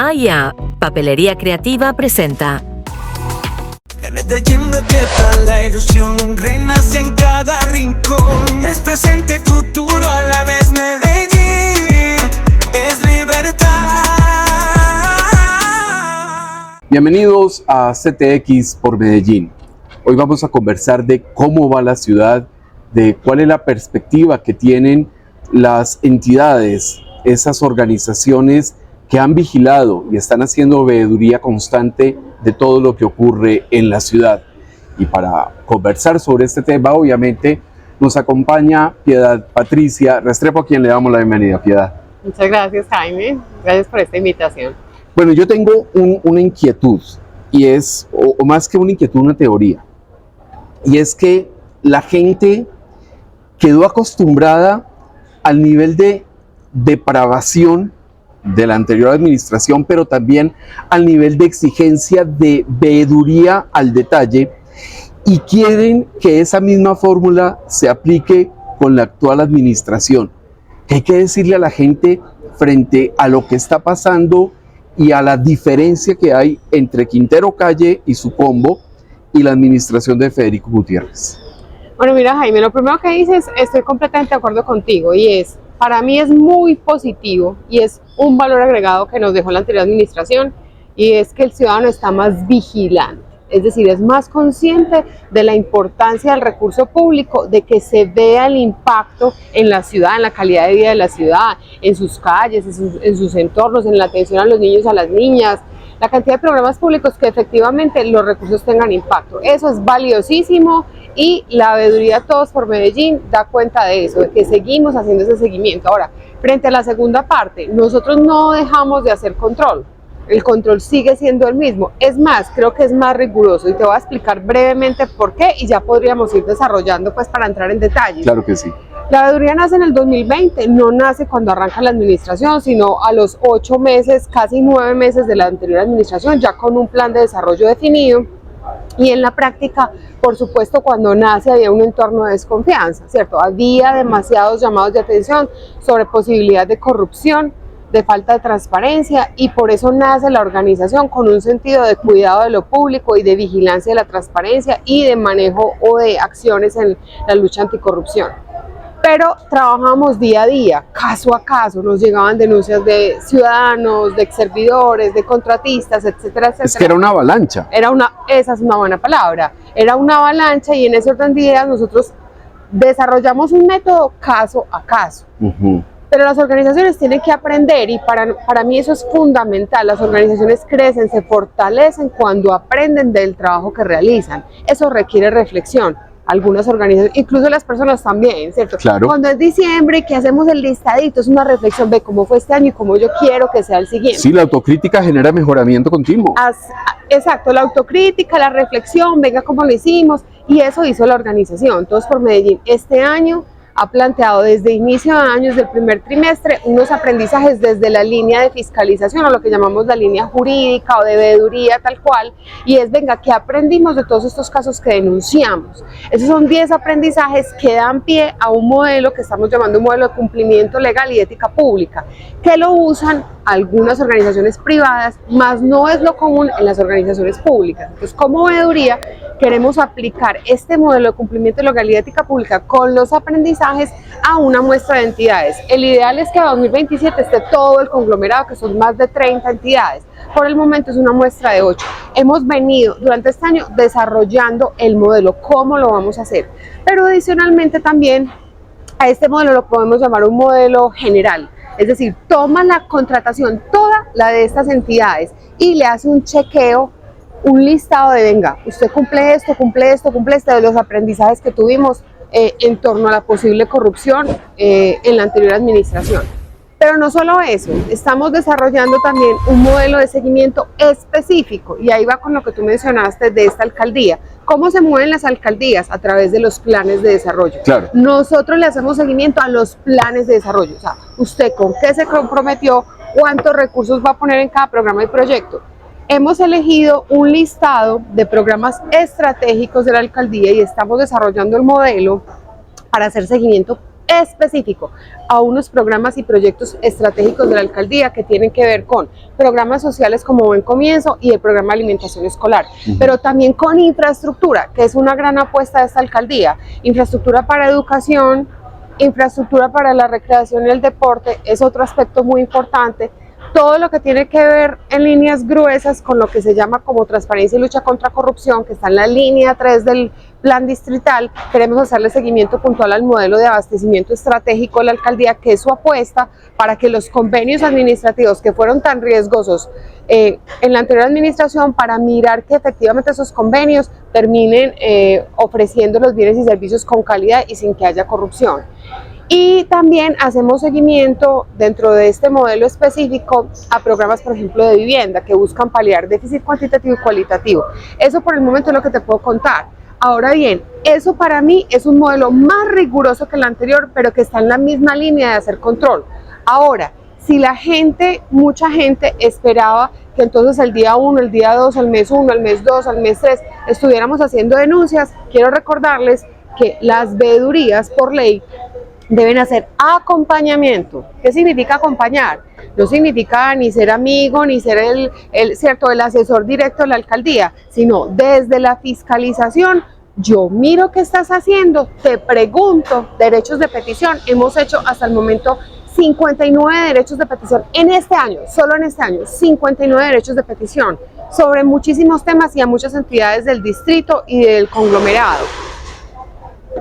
AIA, Papelería Creativa presenta. En Medellín despierta la ilusión, renace en cada rincón. Es presente, futuro a la vez. Medellín es libertad. Bienvenidos a CTX por Medellín. Hoy vamos a conversar de cómo va la ciudad, de cuál es la perspectiva que tienen las entidades, esas organizaciones que han vigilado y están haciendo veeduría constante de todo lo que ocurre en la ciudad. Y para conversar sobre este tema, obviamente, nos acompaña Piedad Patricia Restrepo, a quien le damos la bienvenida. Piedad. Muchas gracias, Jaime. Gracias por esta invitación. Bueno, yo tengo una inquietud, y es, o más que una inquietud, una teoría. Y es que la gente quedó acostumbrada al nivel de depravación de la anterior administración, pero también al nivel de exigencia de veeduría al detalle, y quieren que esa misma fórmula se aplique con la actual administración. ¿Qué hay que decirle a la gente frente a lo que está pasando y a la diferencia que hay entre Quintero Calle y su combo y la administración de Federico Gutiérrez? Bueno, mira, Jaime, lo primero que dices, estoy completamente de acuerdo contigo, y es, para mí es muy positivo y es un valor agregado que nos dejó la anterior administración, y es que el ciudadano está más vigilante, es decir, es más consciente de la importancia del recurso público, de que se vea el impacto en la ciudad, en la calidad de vida de la ciudad, en sus calles, en sus entornos, en la atención a los niños, a las niñas, la cantidad de programas públicos, que efectivamente los recursos tengan impacto. Eso es valiosísimo, y la veeduría Todos por Medellín da cuenta de eso, de que seguimos haciendo ese seguimiento. Ahora, frente a la segunda parte, nosotros no dejamos de hacer control. El control sigue siendo el mismo. Es más, creo que es más riguroso, y te voy a explicar brevemente por qué, y ya podríamos ir desarrollando pues para entrar en detalles. Claro que sí. La veeduría nace en el 2020, no nace cuando arranca la administración, sino a los 8 meses, casi 9 meses de la anterior administración, ya con un plan de desarrollo definido. Y en la práctica, por supuesto, cuando nace había un entorno de desconfianza, ¿cierto? Había demasiados llamados de atención sobre posibilidad de corrupción, de falta de transparencia, y por eso nace la organización con un sentido de cuidado de lo público y de vigilancia de la transparencia y de manejo o de acciones en la lucha anticorrupción. Pero trabajamos día a día, caso a caso, nos llegaban denuncias de ciudadanos, de exservidores, de contratistas, etcétera, etcétera. Es que era una avalancha. Esa es una buena palabra, era una avalancha, y en ese orden de ideas nosotros desarrollamos un método caso a caso. Pero las organizaciones tienen que aprender, y para mí eso es fundamental. Las organizaciones crecen, se fortalecen cuando aprenden del trabajo que realizan. Eso requiere reflexión. Algunas organizaciones, incluso las personas también, ¿cierto? Claro. Cuando es diciembre, que hacemos el listadito, es una reflexión de cómo fue este año y cómo yo quiero que sea el siguiente. Sí, la autocrítica genera mejoramiento continuo. Exacto, la autocrítica, la reflexión, venga cómo lo hicimos, y eso hizo la organización Todos por Medellín. Este año ha planteado desde inicio de año, desde el primer trimestre, unos aprendizajes desde la línea de fiscalización, o lo que llamamos la línea jurídica o de veeduría tal cual, y es, venga, ¿qué aprendimos de todos estos casos que denunciamos? Esos son 10 aprendizajes que dan pie a un modelo que estamos llamando un modelo de cumplimiento legal y ética pública, que lo usan algunas organizaciones privadas, más no es lo común en las organizaciones públicas. Entonces, como veeduría, queremos aplicar este modelo de cumplimiento legal y ética pública con los aprendizajes a una muestra de entidades. El ideal es que a 2027 esté todo el conglomerado, que son más de 30 entidades. Por el momento es una muestra de 8. Hemos venido durante este año desarrollando el modelo, cómo lo vamos a hacer. Pero adicionalmente también a este modelo lo podemos llamar un modelo general. Es decir, toma la contratación, toda la de estas entidades, y le hace un chequeo, un listado de, venga, usted cumple esto, de los aprendizajes que tuvimos en torno a la posible corrupción en la anterior administración. Pero no solo eso, estamos desarrollando también un modelo de seguimiento específico, y ahí va con lo que tú mencionaste de esta alcaldía. ¿Cómo se mueven las alcaldías? A través de los planes de desarrollo. Claro. Nosotros le hacemos seguimiento a los planes de desarrollo. O sea, usted con qué se comprometió, cuántos recursos va a poner en cada programa y proyecto. Hemos elegido un listado de programas estratégicos de la alcaldía, y estamos desarrollando el modelo para hacer seguimiento específico a unos programas y proyectos estratégicos de la alcaldía que tienen que ver con programas sociales como Buen Comienzo y el programa de alimentación escolar, pero también con infraestructura, que es una gran apuesta de esta alcaldía, infraestructura para educación, infraestructura para la recreación y el deporte es otro aspecto muy importante. Todo lo que tiene que ver en líneas gruesas con lo que se llama como transparencia y lucha contra corrupción, que está en la línea 3 del plan distrital, queremos hacerle seguimiento puntual al modelo de abastecimiento estratégico de la alcaldía, que es su apuesta para que los convenios administrativos que fueron tan riesgosos en la anterior administración, para mirar que efectivamente esos convenios terminen ofreciendo los bienes y servicios con calidad y sin que haya corrupción. Y también hacemos seguimiento dentro de este modelo específico a programas, por ejemplo, de vivienda que buscan paliar déficit cuantitativo y cualitativo. Eso por el momento es lo que te puedo contar. Ahora bien, eso para mí es un modelo más riguroso que el anterior, pero que está en la misma línea de hacer control. Ahora, si la gente, mucha gente esperaba que entonces el día 1, el día 2, el mes 1, el mes 2, el mes 3 estuviéramos haciendo denuncias, quiero recordarles que las veedurías por ley deben hacer acompañamiento. ¿Qué significa acompañar? No significa ni ser amigo, ni ser el asesor directo de la alcaldía, sino desde la fiscalización. Yo miro qué estás haciendo, te pregunto, derechos de petición. Hemos hecho hasta el momento 59 derechos de petición en este año, solo en este año, 59 derechos de petición sobre muchísimos temas y a muchas entidades del distrito y del conglomerado.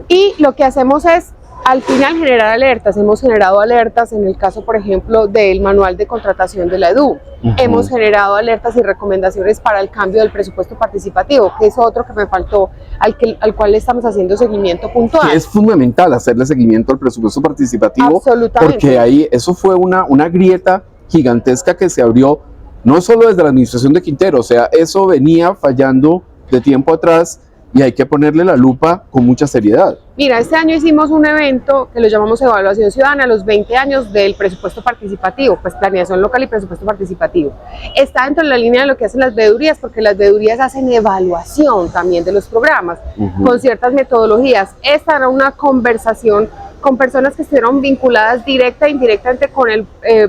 Y lo que hacemos es, al final, generar alertas. Hemos generado alertas en el caso, por ejemplo, del manual de contratación de la EDU. Hemos generado alertas y recomendaciones para el cambio del presupuesto participativo, que es otro que me faltó, al cual le estamos haciendo seguimiento puntual. Que es fundamental hacerle seguimiento al presupuesto participativo. Absolutamente. Porque ahí eso fue una grieta gigantesca que se abrió, no solo desde la administración de Quintero, o sea, eso venía fallando de tiempo atrás y hay que ponerle la lupa con mucha seriedad. Mira, este año hicimos un evento que lo llamamos Evaluación Ciudadana, los 20 años del presupuesto participativo, pues planeación local y presupuesto participativo. Está dentro de la línea de lo que hacen las veedurías, porque las veedurías hacen evaluación también de los programas, con ciertas metodologías. Esta era una conversación con personas que estuvieron vinculadas directa e indirectamente con el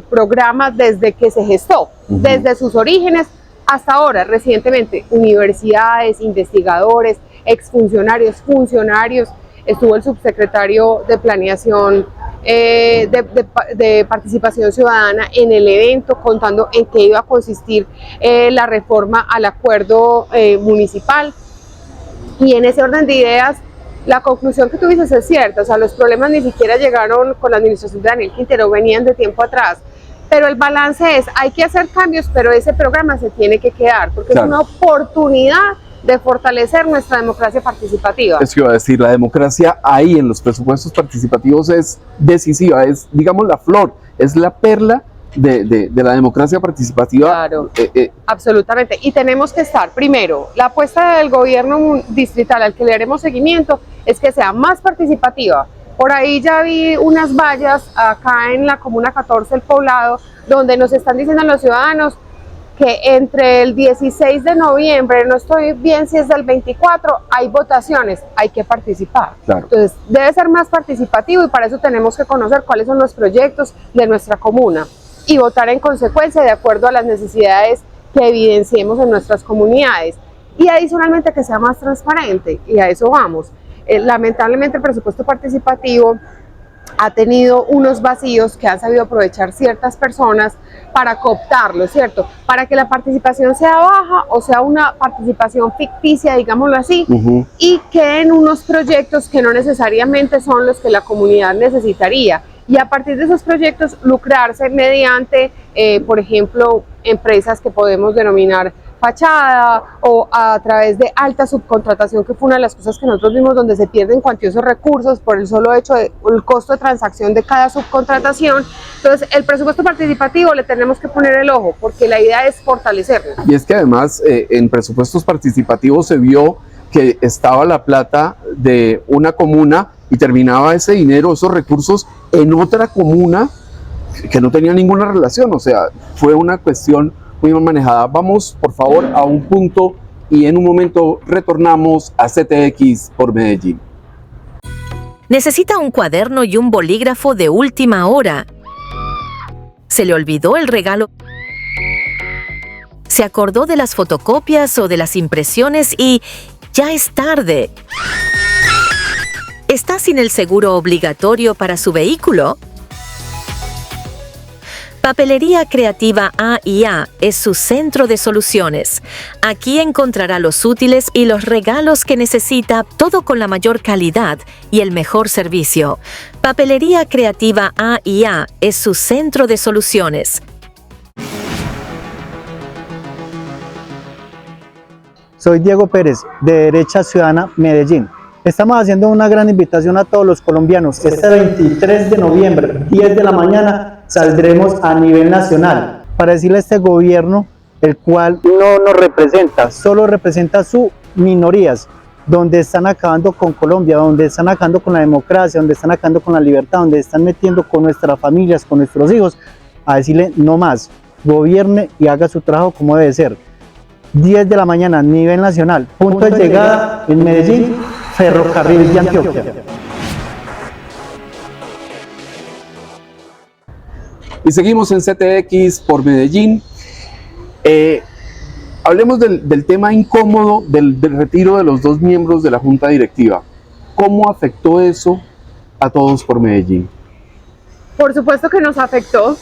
programa desde que se gestó, desde sus orígenes hasta ahora, recientemente, universidades, investigadores, exfuncionarios, funcionarios. Estuvo el subsecretario de Planeación de Participación Ciudadana en el evento, contando en qué iba a consistir la reforma al acuerdo municipal. Y en ese orden de ideas, la conclusión que tú dices es cierta. O sea, los problemas ni siquiera llegaron con la administración de Daniel Quintero, venían de tiempo atrás. Pero el balance es, hay que hacer cambios, pero ese programa se tiene que quedar, porque claro, es una oportunidad de fortalecer nuestra democracia participativa. Es que iba a decir, la democracia ahí en los presupuestos participativos es decisiva, es, digamos, la flor, es la perla de la democracia participativa. Claro, absolutamente. Y tenemos que estar, primero, la apuesta del gobierno distrital al que le haremos seguimiento es que sea más participativa. Por ahí ya vi unas vallas acá en la Comuna 14, el Poblado, donde nos están diciendo los ciudadanos que entre el 16 de noviembre, no estoy bien si es del 24, hay votaciones, hay que participar. Claro. Entonces, debe ser más participativo y para eso tenemos que conocer cuáles son los proyectos de nuestra comuna y votar en consecuencia de acuerdo a las necesidades que evidenciemos en nuestras comunidades. Y adicionalmente que sea más transparente, y a eso vamos. Lamentablemente el presupuesto participativo ha tenido unos vacíos que han sabido aprovechar ciertas personas para cooptarlo, ¿cierto? Para que la participación sea baja o sea una participación ficticia, digámoslo así, y queden unos proyectos que no necesariamente son los que la comunidad necesitaría. Y a partir de esos proyectos lucrarse mediante, por ejemplo, empresas que podemos denominar fachada o a través de alta subcontratación, que fue una de las cosas que nosotros vimos, donde se pierden cuantiosos recursos por el solo hecho del costo de transacción de cada subcontratación. Entonces, el presupuesto participativo le tenemos que poner el ojo, porque la idea es fortalecerlo. Y es que además en presupuestos participativos se vio que estaba la plata de una comuna y terminaba ese dinero, esos recursos en otra comuna que no tenía ninguna relación. O sea, fue una cuestión muy mal manejada. Vamos, por favor, a un punto y en un momento retornamos a CTX por Medellín. Necesita un cuaderno y un bolígrafo de última hora. Se le olvidó el regalo. Se acordó de las fotocopias o de las impresiones y ya es tarde. ¿Está sin el seguro obligatorio para su vehículo? Papelería Creativa A&A es su centro de soluciones. Aquí encontrará los útiles y los regalos que necesita, todo con la mayor calidad y el mejor servicio. Papelería Creativa A&A es su centro de soluciones. Soy Diego Pérez, de Derecha Ciudadana, Medellín. Estamos haciendo una gran invitación a todos los colombianos. Este 23 de noviembre, 10 de la mañana, saldremos a nivel nacional para decirle a este gobierno, el cual no nos representa, solo representa a sus minorías, donde están acabando con Colombia, donde están acabando con la democracia, donde están acabando con la libertad, donde están metiendo con nuestras familias, con nuestros hijos, a decirle no más, gobierne y haga su trabajo como debe ser. 10 de la mañana, nivel nacional, punto de llegada en Medellín, Ferrocarril de Antioquia. Y seguimos en CTX por Medellín. Hablemos del tema incómodo del retiro de los 2 miembros de la Junta Directiva. ¿Cómo afectó eso a Todos por Medellín? Por supuesto que nos afectó,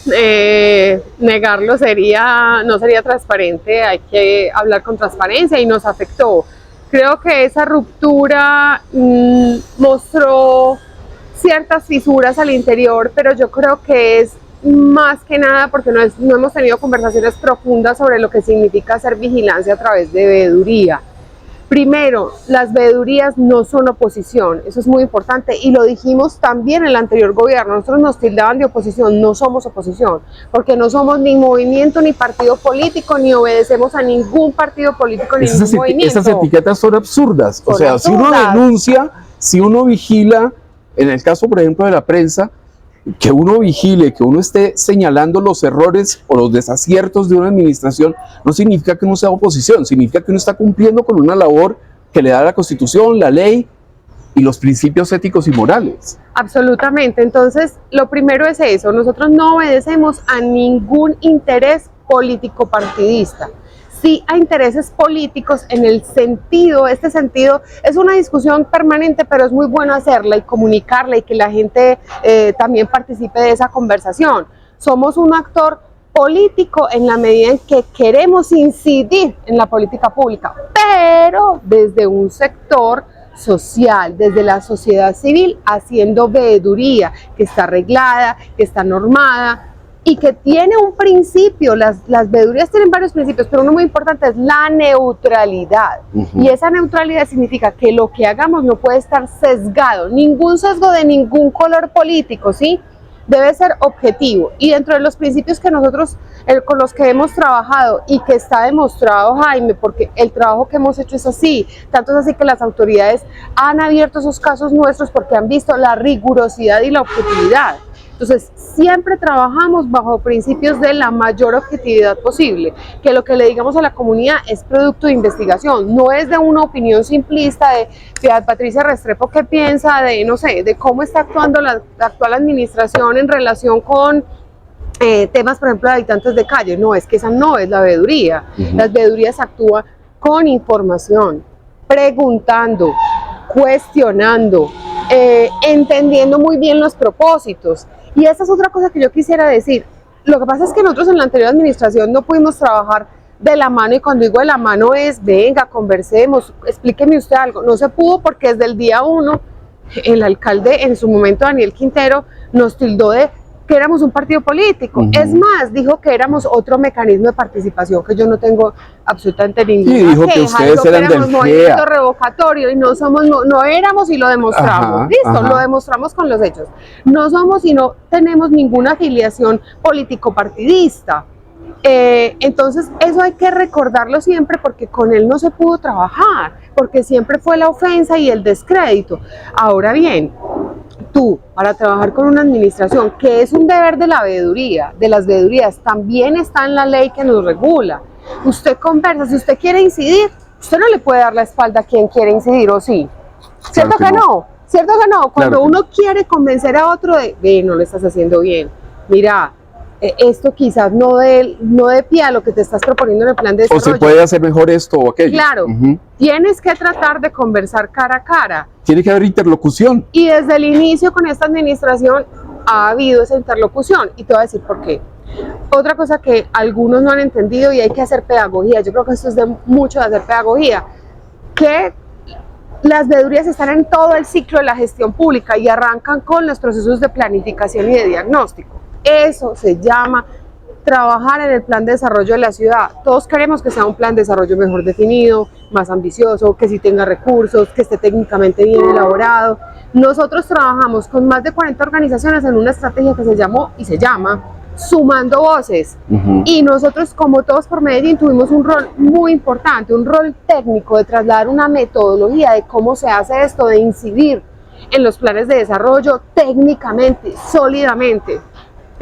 negarlo no sería transparente, hay que hablar con transparencia y nos afectó. Creo que esa ruptura mostró ciertas fisuras al interior, pero yo creo que es más que nada porque no hemos tenido conversaciones profundas sobre lo que significa hacer vigilancia a través de veeduría. Primero, las veedurías no son oposición, eso es muy importante y lo dijimos también en el anterior gobierno. Nosotros nos tildaban de oposición, no somos oposición, porque no somos ni movimiento ni partido político, ni obedecemos a ningún partido político ni ningún movimiento. Esas etiquetas son absurdas, o sea, si uno denuncia, si uno vigila, en el caso por ejemplo de la prensa, que uno vigile, que uno esté señalando los errores o los desaciertos de una administración, no significa que uno sea oposición, significa que uno está cumpliendo con una labor que le da la Constitución, la ley y los principios éticos y morales. Absolutamente, entonces lo primero es eso, nosotros no obedecemos a ningún interés político partidista. Sí a intereses políticos en el sentido, este sentido es una discusión permanente, pero es muy bueno hacerla y comunicarla y que la gente también participe de esa conversación. Somos un actor político en la medida en que queremos incidir en la política pública, pero desde un sector social, desde la sociedad civil, haciendo veeduría que está arreglada, que está normada, y que tiene un principio. Las veedurías tienen varios principios, pero uno muy importante es la neutralidad. Y esa neutralidad significa que lo que hagamos no puede estar sesgado, ningún sesgo de ningún color político, ¿sí? Debe ser objetivo. Y dentro de los principios que nosotros, con los que hemos trabajado y que está demostrado, Jaime, porque el trabajo que hemos hecho es así, tanto es así que las autoridades han abierto esos casos nuestros porque han visto la rigurosidad y la objetividad. Entonces, siempre trabajamos bajo principios de la mayor objetividad posible, que lo que le digamos a la comunidad es producto de investigación, no es de una opinión simplista de Piedad Patricia Restrepo que piensa de, no sé, de cómo está actuando la actual administración en relación con temas, por ejemplo, de habitantes de calle. No, es que esa no es la veeduría. Las veedurías actúan con información, preguntando, cuestionando, entendiendo muy bien los propósitos. Y esa es otra cosa que yo quisiera decir. Lo que pasa es que nosotros en la anterior administración no pudimos trabajar de la mano, y cuando digo de la mano es, venga, conversemos, explíqueme usted algo. No se pudo porque desde el día 1 el alcalde, en su momento Daniel Quintero, nos tildó de que éramos un partido político. Es más, dijo que éramos otro mecanismo de participación, que yo no tengo absolutamente ninguna dijo queja. que ustedes eran del movimiento revocatorio y no somos, no éramos y lo demostramos. Listo, lo demostramos con los hechos. No somos y no tenemos ninguna afiliación político-partidista. Entonces eso hay que recordarlo siempre porque con él no se pudo trabajar, porque siempre fue la ofensa y el descrédito. Ahora bien, tú, para trabajar con una administración, que es un deber de la veeduría, de las veedurías, también está en la ley que nos regula. Usted conversa, si usted quiere incidir, usted no le puede dar la espalda a quien quiere incidir, ¿o sí? ¿Cierto que no? ¿Cierto que no? Cuando Claro. uno quiere convencer a otro de, ve, no lo estás haciendo bien, mira, esto quizás no de pie a lo que te estás proponiendo en el plan de O desarrollo. se puede hacer mejor esto o aquello. Claro, Ujú. tienes que tratar de conversar cara a cara. Tiene que haber interlocución. Y desde el inicio con esta administración ha habido esa interlocución y te voy a decir por qué. Otra cosa que algunos no han entendido y hay que hacer pedagogía, yo creo que esto es de mucho de hacer pedagogía, que las veedurías están en todo el ciclo de la gestión pública y arrancan con los procesos de planificación y de diagnóstico. Eso se llama trabajar en el plan de desarrollo de la ciudad. Todos queremos que sea un plan de desarrollo mejor definido, más ambicioso, que sí tenga recursos, que esté técnicamente bien elaborado. Nosotros trabajamos con más de 40 organizaciones en una estrategia que se llamó y se llama Sumando Voces. Ujú. Y nosotros, como Todos por Medellín, tuvimos un rol muy importante, un rol técnico de trasladar una metodología de cómo se hace esto, de incidir en los planes de desarrollo técnicamente, sólidamente.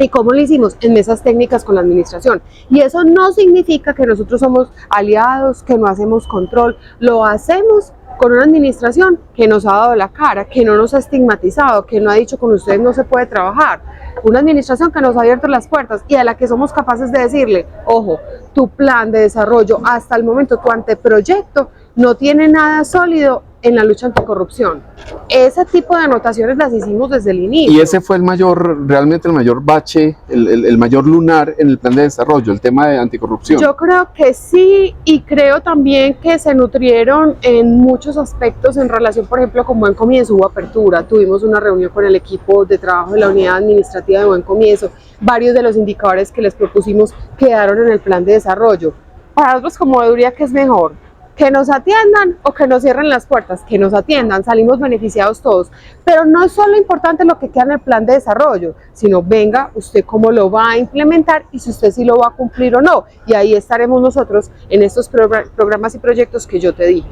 ¿Y cómo lo hicimos? En mesas técnicas con la administración. Y eso no significa que nosotros somos aliados, que no hacemos control. Lo hacemos con una administración que nos ha dado la cara, que no nos ha estigmatizado, que no ha dicho con ustedes no se puede trabajar. Una administración que nos ha abierto las puertas y a la que somos capaces de decirle, ojo, tu plan de desarrollo hasta el momento, tu anteproyecto, no tiene nada sólido en la lucha anticorrupción. Ese tipo de anotaciones las hicimos desde el inicio. Y ese fue realmente el mayor bache, el mayor lunar en el plan de desarrollo, el tema de anticorrupción. Yo creo que sí, y creo también que se nutrieron en muchos aspectos en relación, por ejemplo, con Buen Comienzo. Hubo apertura, tuvimos una reunión con el equipo de trabajo de la unidad administrativa de Buen Comienzo. Varios de los indicadores que les propusimos quedaron en el plan de desarrollo. Para nosotros como veeduría, ¿qué es mejor? Que nos atiendan o que nos cierren las puertas, que nos atiendan, salimos beneficiados todos. Pero no es solo importante lo que queda en el plan de desarrollo, sino venga usted cómo lo va a implementar y si usted sí lo va a cumplir o no. Y ahí estaremos nosotros en estos programas y proyectos que yo te dije.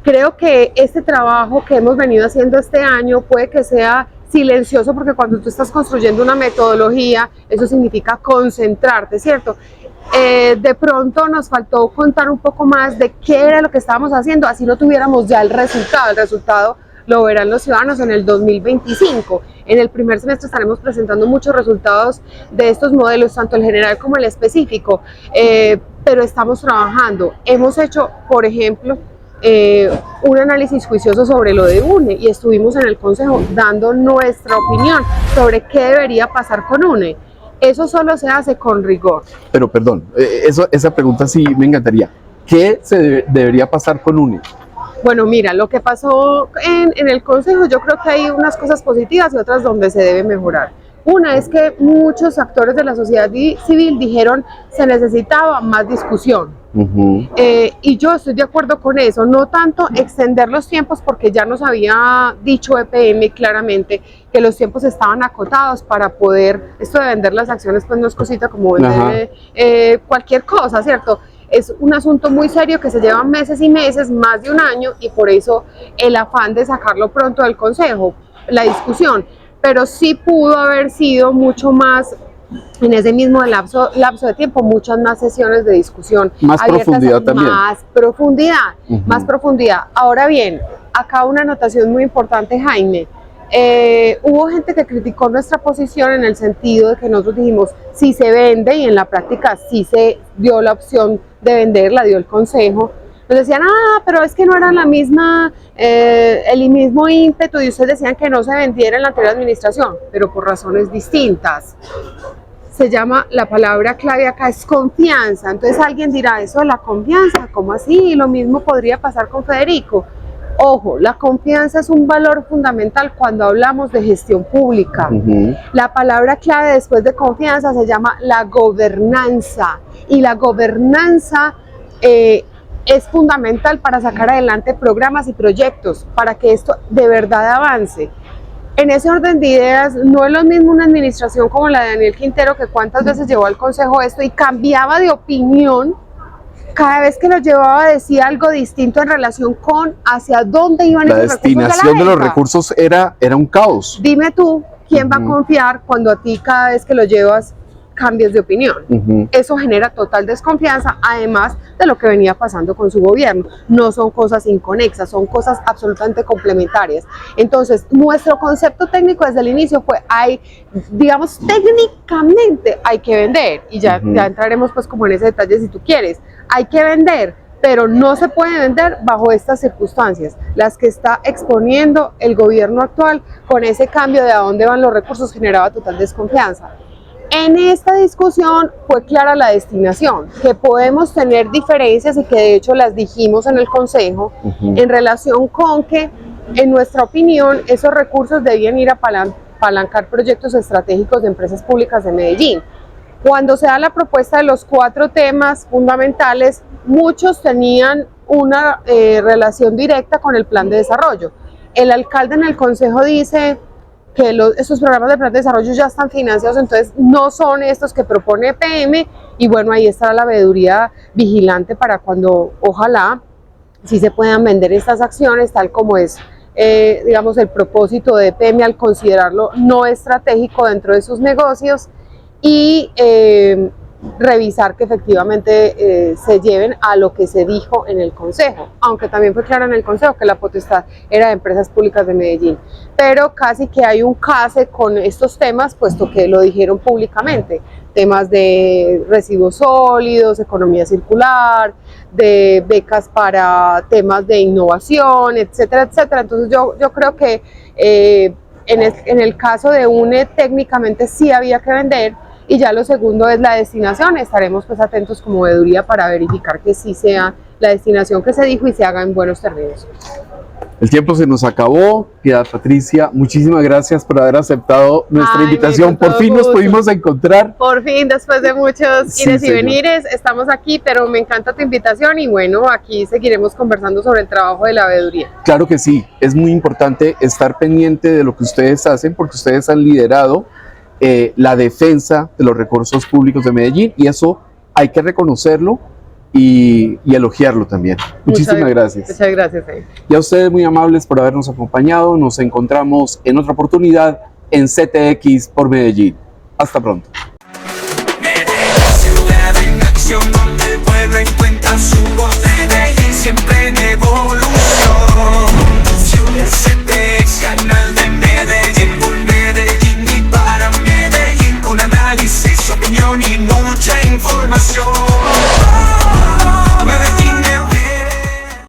Creo que este trabajo que hemos venido haciendo este año puede que sea silencioso porque cuando tú estás construyendo una metodología, eso significa concentrarte, ¿cierto? De pronto nos faltó contar un poco más de qué era lo que estábamos haciendo, así no tuviéramos ya el resultado lo verán los ciudadanos en el 2025. En el primer semestre estaremos presentando muchos resultados de estos modelos, tanto el general como el específico, pero estamos trabajando. Hemos hecho, por ejemplo, un análisis juicioso sobre lo de UNE y estuvimos en el Consejo dando nuestra opinión sobre qué debería pasar con UNE. Eso solo se hace con rigor. Pero perdón, esa pregunta sí me encantaría. ¿Qué debería pasar con UNE? Bueno, mira, lo que pasó en el Consejo, yo creo que hay unas cosas positivas y otras donde se debe mejorar. Una es que muchos actores de la sociedad civil dijeron se necesitaba más discusión. Uh-huh. Y yo estoy de acuerdo con eso, no tanto extender los tiempos porque ya nos había dicho EPM claramente que los tiempos estaban acotados para poder, esto de vender las acciones pues no es cosita como vender cualquier cosa, ¿cierto? Es un asunto muy serio que se lleva meses y meses, más de un año y por eso el afán de sacarlo pronto del Consejo, la discusión, pero sí pudo haber sido mucho más. En ese mismo lapso de tiempo, muchas más sesiones de discusión. Más profundidad también. Más profundidad. Ahora bien, acá una anotación muy importante, Jaime. Hubo gente que criticó nuestra posición en el sentido de que nosotros dijimos, si se vende, y en la práctica sí se dio la opción de vender, la dio el Consejo. Nos decían, pero es que no era la misma, el mismo ímpetu, y ustedes decían que no se vendiera en la anterior administración, pero por razones distintas. Se llama, la palabra clave acá es confianza. Entonces alguien dirá, eso de la confianza, ¿cómo así? Lo mismo podría pasar con Federico. Ojo, la confianza es un valor fundamental cuando hablamos de gestión pública. Uh-huh. La palabra clave después de confianza se llama la gobernanza. Y la gobernanza es fundamental para sacar adelante programas y proyectos, para que esto de verdad avance. En ese orden de ideas, no es lo mismo una administración como la de Daniel Quintero, que cuántas veces llevó al Consejo esto y cambiaba de opinión, cada vez que lo llevaba decía algo distinto en relación con hacia dónde iban esos recursos de la destinación de los EPA. recursos era un caos. Dime tú, ¿quién va a confiar cuando a ti cada vez que lo llevas cambies de opinión. Eso genera total desconfianza, además de lo que venía pasando con su gobierno. No son cosas inconexas, son cosas absolutamente complementarias. Entonces, nuestro concepto técnico desde el inicio fue, digamos, técnicamente hay que vender, y ya entraremos pues como en ese detalle si tú quieres, hay que vender, pero no se puede vender bajo estas circunstancias, las que está exponiendo el gobierno actual con ese cambio de a dónde van los recursos generaba total desconfianza. En esta discusión fue clara la destinación, que podemos tener diferencias y que de hecho las dijimos en el Consejo en relación con que, en nuestra opinión, esos recursos debían ir a apalancar proyectos estratégicos de empresas públicas de Medellín. Cuando se da la propuesta de los 4 temas fundamentales, muchos tenían una relación directa con el plan de desarrollo. El alcalde en el Consejo dice que esos programas de plan de desarrollo ya están financiados, entonces no son estos que propone EPM, y bueno, ahí estará la veeduría vigilante para cuando, ojalá, sí se puedan vender estas acciones, tal como es, digamos, el propósito de EPM al considerarlo no estratégico dentro de sus negocios, y revisar que efectivamente se lleven a lo que se dijo en el Consejo, aunque también fue claro en el Consejo que la potestad era de empresas públicas de Medellín, pero casi que hay un case con estos temas, puesto que lo dijeron públicamente, temas de residuos sólidos, economía circular, de becas para temas de innovación, etcétera, etcétera. Entonces yo creo que en el caso de UNE técnicamente sí había que vender, y ya lo segundo es la destinación. Estaremos pues atentos como veeduría para verificar que sí sea la destinación que se dijo y se haga en buenos términos. El tiempo se nos acabó. Piedad Patricia, muchísimas gracias por haber aceptado nuestra invitación. Por fin nos pudimos encontrar. Por fin, después de muchos ires y venires, estamos aquí, pero me encanta tu invitación y bueno, aquí seguiremos conversando sobre el trabajo de la veeduría. Claro que sí, es muy importante estar pendiente de lo que ustedes hacen, porque ustedes han liderado la defensa de los recursos públicos de Medellín, y eso hay que reconocerlo y elogiarlo también. Muchísimas gracias. Muchas gracias. Y a ustedes, muy amables por habernos acompañado. Nos encontramos en otra oportunidad en CTX por Medellín. Hasta pronto. Medellín, ciudad en acción, donde el pueblo encuentra su voz. Medellín, siempre en evolución. Ciudad CTX, canal de Medellín, por Medellín y para Medellín, con análisis, opinión y mucha información.